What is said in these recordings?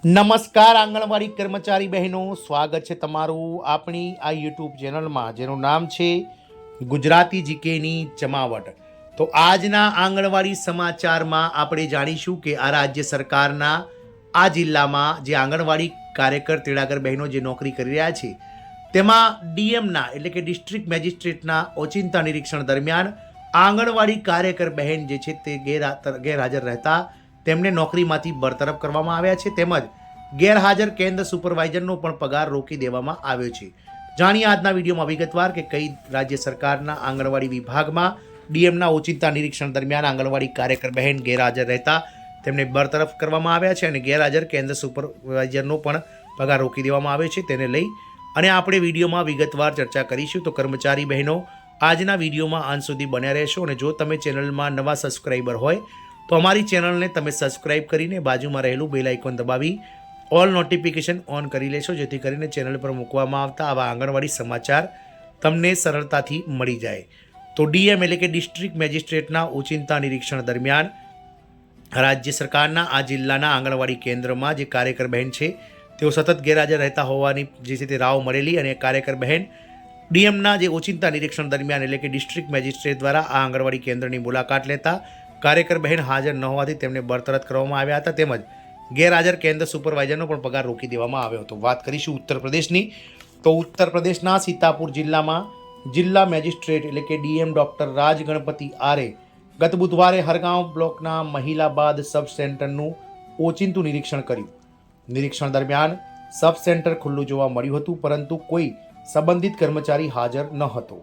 નમસ્કાર આંગણવાડી કર્મચારી બહેનો, સ્વાગત છે તમારું આપણી આ યુટ્યુબ ચેનલમાં જેનું નામ છે ગુજરાતી જીકેની જમાવટ। તો આજના આંગણવાડી સમાચારમાં આપણે જાણીશું કે આ રાજ્ય સરકારના આ જિલ્લામાં જે આંગણવાડી કાર્યકર તેડાગર બહેનો જે નોકરી કરી રહ્યા છે તેમાં ડીએમના એટલે કે ડિસ્ટ્રિક્ટ મેજિસ્ટ્રેટના ઓચિંતા નિરીક્ષણ દરમિયાન આંગણવાડી કાર્યકર બહેન જે છે તે ગેરહાજર રહેતા તેમને નોકરીમાંથી બરતરફ કરવામાં આવ્યા છે, તેમજ ગેરહાજર કેન્દ્ર સુપરવાઇઝરનો પણ પગાર રોકી દેવામાં આવ્યો છે। જાણીએ આજના વિડીયોમાં વિગતવાર કે કઈ રાજ્ય સરકારના આંગણવાડી વિભાગમાં ડીએમના ઓચિંતા નિરીક્ષણ દરમિયાન આંગણવાડી કાર્યકર બહેન ગેરહાજર રહેતા તેમને બરતરફ કરવામાં આવ્યા છે અને ગેરહાજર કેન્દ્ર સુપરવાઇઝરનો પણ પગાર રોકી દેવામાં આવ્યો છે। તેને લઈ અને આપણે વિડીયોમાં વિગતવાર ચર્ચા કરીશું। તો કર્મચારી બહેનો આજના વિડીયોમાં અંત સુધી બન્યા રહેશો અને જો તમે ચેનલમાં નવા સબસ્ક્રાઈબર હોય તો અમારી ચેનલને તમે સબસ્ક્રાઇબ કરીને બાજુમાં રહેલું બેલ આઇકોન દબાવી ઓલ નોટિફિકેશન ઓન કરી લેશો, જેથી કરીને ચેનલ પર મૂકવામાં આવતા આવા આંગણવાડી સમાચાર તમને સરળતાથી મળી જાય। તો ડીએમ એટલે કે ડિસ્ટ્રિક્ટ મેજિસ્ટ્રેટના ઓચિંતા નિરીક્ષણ દરમિયાન રાજ્ય સરકારના આ જિલ્લાના આંગણવાડી કેન્દ્રમાં જે કાર્યકર બહેન છે તેઓ સતત ગેરહાજર રહેતા હોવાની જે છે તે રાવ મળેલી અને કાર્યકર બહેન ડીએમના જે ઓચિંતા નિરીક્ષણ દરમિયાન એટલે કે ડિસ્ટ્રિક્ટ મેજિસ્ટ્રેટ દ્વારા આ આંગણવાડી કેન્દ્રની મુલાકાત લેતા કાર્યકર બહેન હાજર ન હોવાથી તેમને બરતરફ કરવામાં આવ્યા હતા, તેમજ ગેરહાજર કેન્દ્ર સુપરવાઇઝરનો પણ પગાર રોકી દેવામાં આવ્યો હતો। વાત કરીશું ઉત્તર પ્રદેશની, તો ઉત્તર પ્રદેશના સીતાપુર જિલ્લામાં જિલ્લા મેજિસ્ટ્રેટ એટલે કે ડીએમ ડૉક્ટર રાજ ગણપતિ આરે ગત બુધવારે હરગાંવ બ્લોકના મહિલાબાદ સબ સેન્ટરનું ઓચિંતું નિરીક્ષણ કર્યું। નિરીક્ષણ દરમિયાન સબ સેન્ટર ખુલ્લું જોવા મળ્યું હતું, પરંતુ કોઈ સંબંધિત કર્મચારી હાજર ન હતો।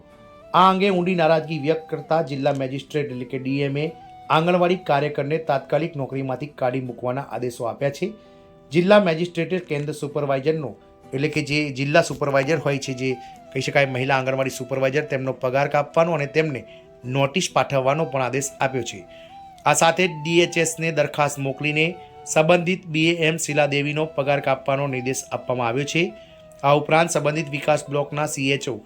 આ અંગે ઊંડી નારાજગી વ્યક્ત કરતા જિલ્લા મેજિસ્ટ્રેટ એટલે કે ડીએમએ આંગણવાડી કાર્યકરને તાત્કાલિક નોકરીમાંથી કાઢી મૂકવાના આદેશો આપ્યા છે। જિલ્લા મેજિસ્ટ્રેટે કેન્દ્ર સુપરવાઇઝરનો એટલે કે જે જિલ્લા સુપરવાઇઝર હોય છે, જે કહી શકાય મહિલા આંગણવાડી સુપરવાઇઝર, તેમનો પગાર કાપવાનો અને તેમને નોટિસ પાઠવવાનો પણ આદેશ આપ્યો છે। આ સાથે ડીએચએસને દરખાસ્ત મોકલીને સંબંધિત બીએએમ શીલાદેવીનો પગાર કાપવાનો નિર્દેશ આપવામાં આવ્યો છે। આ ઉપરાંત સંબંધિત વિકાસ બ્લોકના સીએચઓ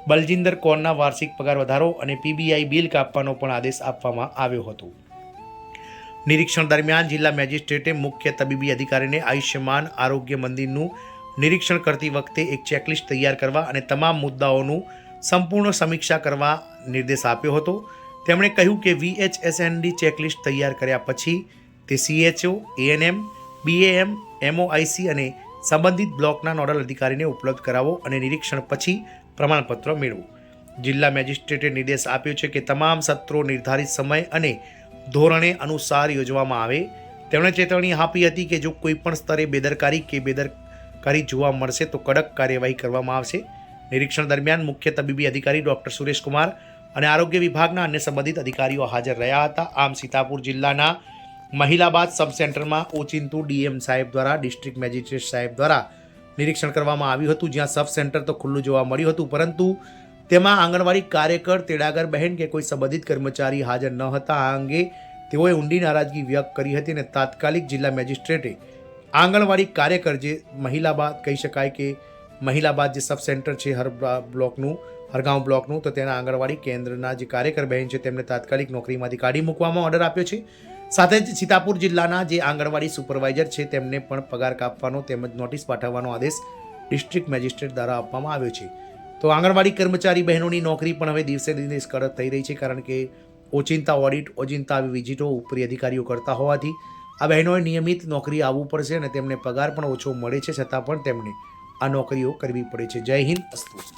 બલજિંદર કૌરના વાર્ષિક પગાર વધારો અને પીબીઆઈ બિલ કાપવાનો પણ આદેશ આપવામાં આવ્યો હતો। નિરીક્ષણ દરમિયાન જિલ્લા મેજિસ્ટ્રેટે મુખ્ય તબીબી અધિકારીને આયુષ્યમાન આરોગ્ય મંદિરનું નિરીક્ષણ કરતી વખતે એક ચેકલિસ્ટ તૈયાર કરવા અને તમામ મુદ્દાઓનું સંપૂર્ણ સમીક્ષા કરવા નિર્દેશ આપ્યો હતો। તેમણે કહ્યું કે વીએચએસએનડી ચેકલિસ્ટ તૈયાર કર્યા પછી તે સીએચઓ, એએનએમ, બીએએમ, એમઓઆઈસી અને સંબંધિત બ્લોકના નોડલ અધિકારીને ઉપલબ્ધ કરાવો અને નિરીક્ષણ પછી પ્રમાણપત્ર મેળવો। જિલ્લા મેજિસ્ટ્રેટે નિર્દેશ આપ્યો છે કે તમામ સત્રો નિર્ધારિત સમય અને ધોરણે અનુસાર યોજવામાં આવે। તેમણે ચેતવણી આપી હતી કે જો કોઈ પણ સ્તરે બેદરકારી જોવા મળશે તો કડક કાર્યવાહી કરવામાં આવશે। નિરીક્ષણ દરમિયાન મુખ્ય તબીબી અધિકારી ડૉક્ટર સુરેશ કુમાર અને આરોગ્ય વિભાગના અન્ય સંબંધિત અધિકારીઓ હાજર રહ્યા હતા। આમ સીતાપુર જિલ્લાના મહિલાબાદ સબ સેન્ટરમાં ઓચિંતું ડીએમ સાહેબ દ્વારા ડિસ્ટ્રિક્ટ મેજિસ્ટ્રેટ સાહેબ દ્વારા નિરીક્ષણ કરવામાં આવ્યું હતું, જ્યાં સબ સેન્ટર તો ખુલ્લું જોવા મળ્યું હતું, પરંતુ તેમાં આંગણવાડી કાર્યકર તેડાગર બહેન કે કોઈ સંબંધિત કર્મચારી હાજર ન હતા। આ અંગે તેઓએ ઊંડી નારાજગી વ્યક્ત કરી હતી અને તાત્કાલિક જિલ્લા મેજિસ્ટ્રેટે આંગણવાડી કાર્યકર જે મહિલાબાદ કહી શકાય કે મહિલાબાદ જે સબ સેન્ટર છે હરગાંવ બ્લોકનું, તો તેના આંગણવાડી કેન્દ્રના જે કાર્યકર બહેન છે તેમને તાત્કાલિક નોકરીમાંથી કાઢી મૂકવામાં ઓર્ડર આપ્યો છે। સાથે જ સીતાપુર જિલ્લાના જે આંગણવાડી સુપરવાઇઝર છે તેમને પણ પગાર કાપવાનો તેમજ નોટિસ પાઠવવાનો આદેશ ડિસ્ટ્રિક્ટ મેજિસ્ટ્રેટ દ્વારા આપવામાં આવ્યો છે। તો આંગણવાડી કર્મચારી બહેનોની નોકરી પણ હવે દિવસે દિવસે કડક થઈ રહી છે, કારણ કે ઓચિંતા ઓડિટ, ઓચિંતા આવી વિઝિટો ઉપરી અધિકારીઓ કરતા હોવાથી આ બહેનોએ નિયમિત નોકરી આવવું પડશે અને તેમને પગાર પણ ઓછો મળે છે, છતાં પણ તેમને આ નોકરીઓ કરવી પડે છે। જય હિન્દ, અસ્તુ।